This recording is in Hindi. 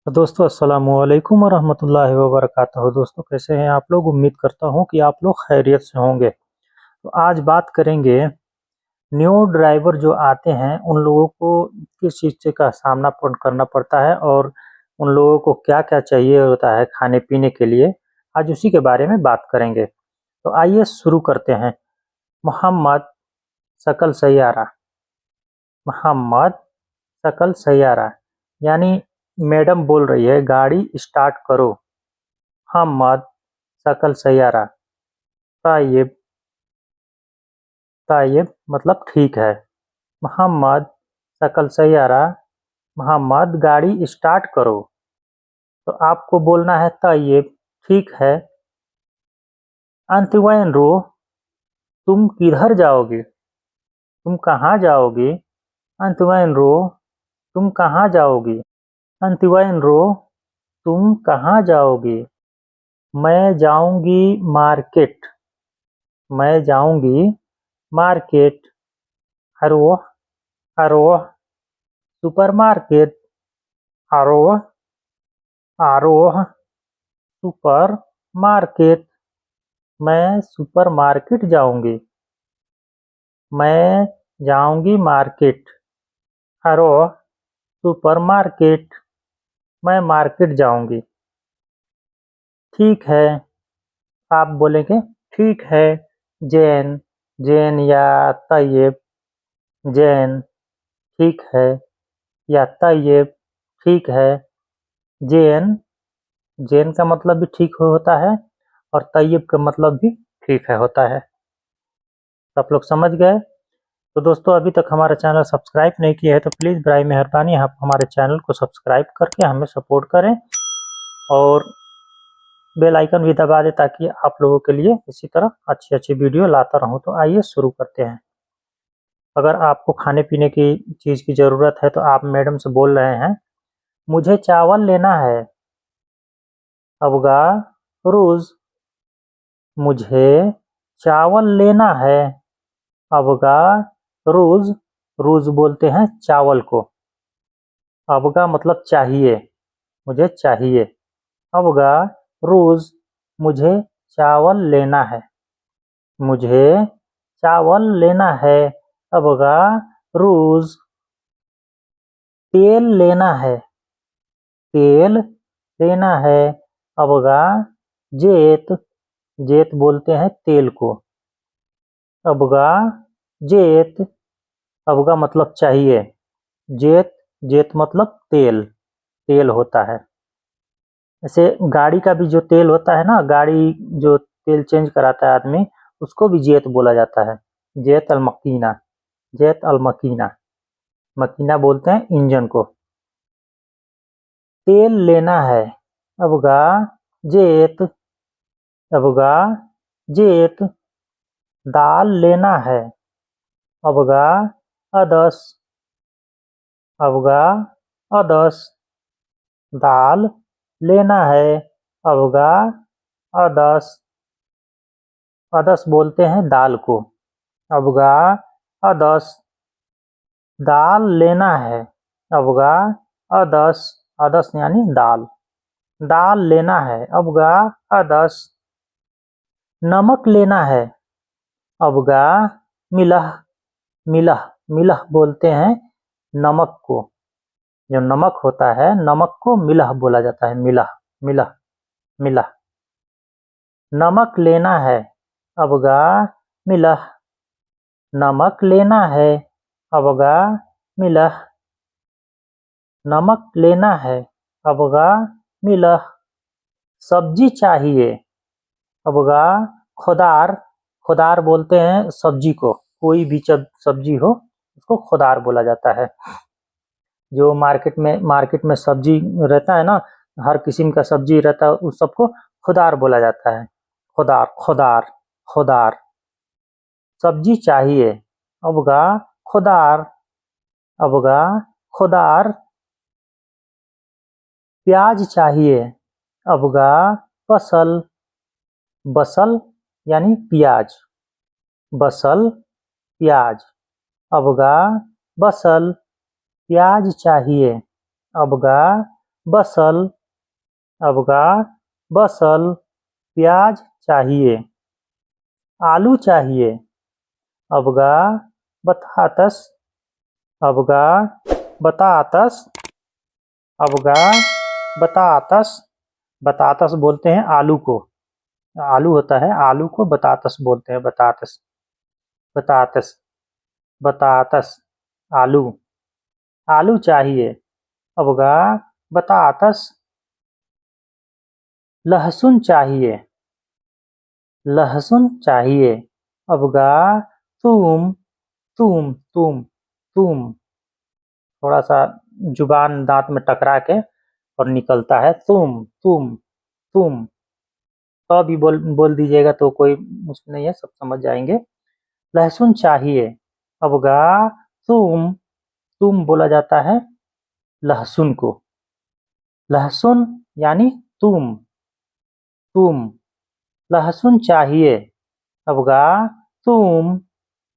तो दोस्तों अस्सलामुअलैकुम वरहमतुल्लाहि वबरकातुहू। दोस्तों कैसे हैं आप लोग। उम्मीद करता हूं कि आप लोग खैरियत से होंगे। तो आज बात करेंगे न्यू ड्राइवर जो आते हैं उन लोगों को किस चीज़ से का सामना करना पड़ता है और उन लोगों को क्या क्या चाहिए होता है खाने पीने के लिए। आज उसी के बारे में बात करेंगे। तो आइए शुरू करते हैं। मोहम्मद शकल सैयारा। मोहम्मद शकल सैयारा यानी मैडम बोल रही है गाड़ी स्टार्ट करो। मोहम्मद शकल सैयारा। तायब। तायब मतलब ठीक है। मोहम्मद शकल सैयारा। मोहम्मद गाड़ी स्टार्ट करो। तो आपको बोलना है तायब ठीक है। अंतवैन रो। तुम किधर जाओगे। तुम कहाँ जाओगे। अंतवैन रो। तुम कहाँ जाओगे। अंतवैन रो। तुम कहाँ जाओगे। मैं जाऊंगी मार्केट। मैं जाऊंगी मार्केट। अरोह। अरोह सुपरमार्केट। आरोह। आरोह सुपर मार्केट। मैं सुपरमार्केट जाऊंगी। मैं जाऊंगी मार्केट। अरोह सुपरमार्केट। मैं मार्केट जाऊंगी। ठीक है। आप बोलेंगे ठीक है। जैन। जैन या तैयब। जैन ठीक है या तैयब ठीक है। जैन। जैन का मतलब भी ठीक होता है और तैयब का मतलब भी ठीक है होता है। तो आप लोग समझ गए। तो दोस्तों अभी तक हमारा चैनल सब्सक्राइब नहीं किया है तो प्लीज़ बराए मेहरबानी आप हमारे चैनल को सब्सक्राइब करके हमें सपोर्ट करें और बेल आइकन भी दबा दें ताकि आप लोगों के लिए इसी तरह अच्छी अच्छी वीडियो लाता रहूं। तो आइए शुरू करते हैं। अगर आपको खाने पीने की चीज़ की ज़रूरत है तो आप मैडम से बोल रहे हैं मुझे चावल लेना है। अबगा रोज़। मुझे चावल लेना है। अबगा रोज़। रोज़ बोलते हैं चावल को। अबगा मतलब चाहिए। मुझे चाहिए। अबगा रोज़। मुझे चावल लेना है। मुझे चावल लेना है। अबगा रोज़। तेल लेना है। तेल लेना है। अबगा जेत। जेत बोलते हैं तेल को। अबगा जेत। अबगा मतलब चाहिए। जेत। जेत मतलब तेल। तेल होता है। ऐसे गाड़ी का भी जो तेल होता है ना, गाड़ी जो तेल चेंज कराता है आदमी, उसको भी जेत बोला जाता है। जेत अलमकीना। जेत अलमकीना। मकीना बोलते हैं इंजन को। तेल लेना है। अबगा जेत। अबगा जेत। दाल लेना है। अबगा अदस। अबगा अदस। दाल लेना है। अबगा अदस। अदस बोलते हैं दाल को। अबगा अदस। दाल लेना है। अबगा अदस। अदस यानी दाल। दाल लेना है। अबगा अदस। नमक लेना है। अबगा मिलह। मिलह। मिलह बोलते हैं नमक को। जो नमक होता है नमक को मिलह बोला जाता है। मिलह। मिलह। मिलह। नमक लेना है। अबगा मिलह। नमक लेना है। अबगा मिलह। नमक लेना है। अबगा मिलह। सब्जी चाहिए। अबगा खुदार। खुदार बोलते हैं सब्जी को। कोई भी सब्जी हो उसको खुदार बोला जाता है। जो मार्केट में सब्जी रहता है ना, हर किस्म का सब्जी रहता है उस सबको खुदार बोला जाता है। खुदार। खुदार। खुदार। सब्जी चाहिए। अबगा खुदार। अबगा खुदार। प्याज चाहिए। अबगा बसल। बसल यानी प्याज। बसल प्याज। अबगा बसल। प्याज चाहिए। अबगा बसल, अबगा बसल, प्याज चाहिए, आलू चाहिए, अबगा बतातस, अबगा बतातस, अबगा बतातस, बतातस बोलते हैं आलू को, आलू होता है, आलू को बतातस बोलते हैं, बतातस, बतातस, बतातस, आलू, आलू चाहिए, अबगा बतातस, लहसुन चाहिए, लहसुन चाहिए, अबगा तुम, तुम, तुम, तुम, थोड़ा सा जुबान दांत में टकरा के और निकलता है, तुम, तुम, तो भी बोल दीजिएगा तो कोई मुश्किल नहीं है, सब समझ जाएंगे। लहसुन चाहिए, अबगा तुम बोला जाता है लहसुन को, लहसुन यानी तुम, तुम, लहसुन चाहिए, अबगा तुम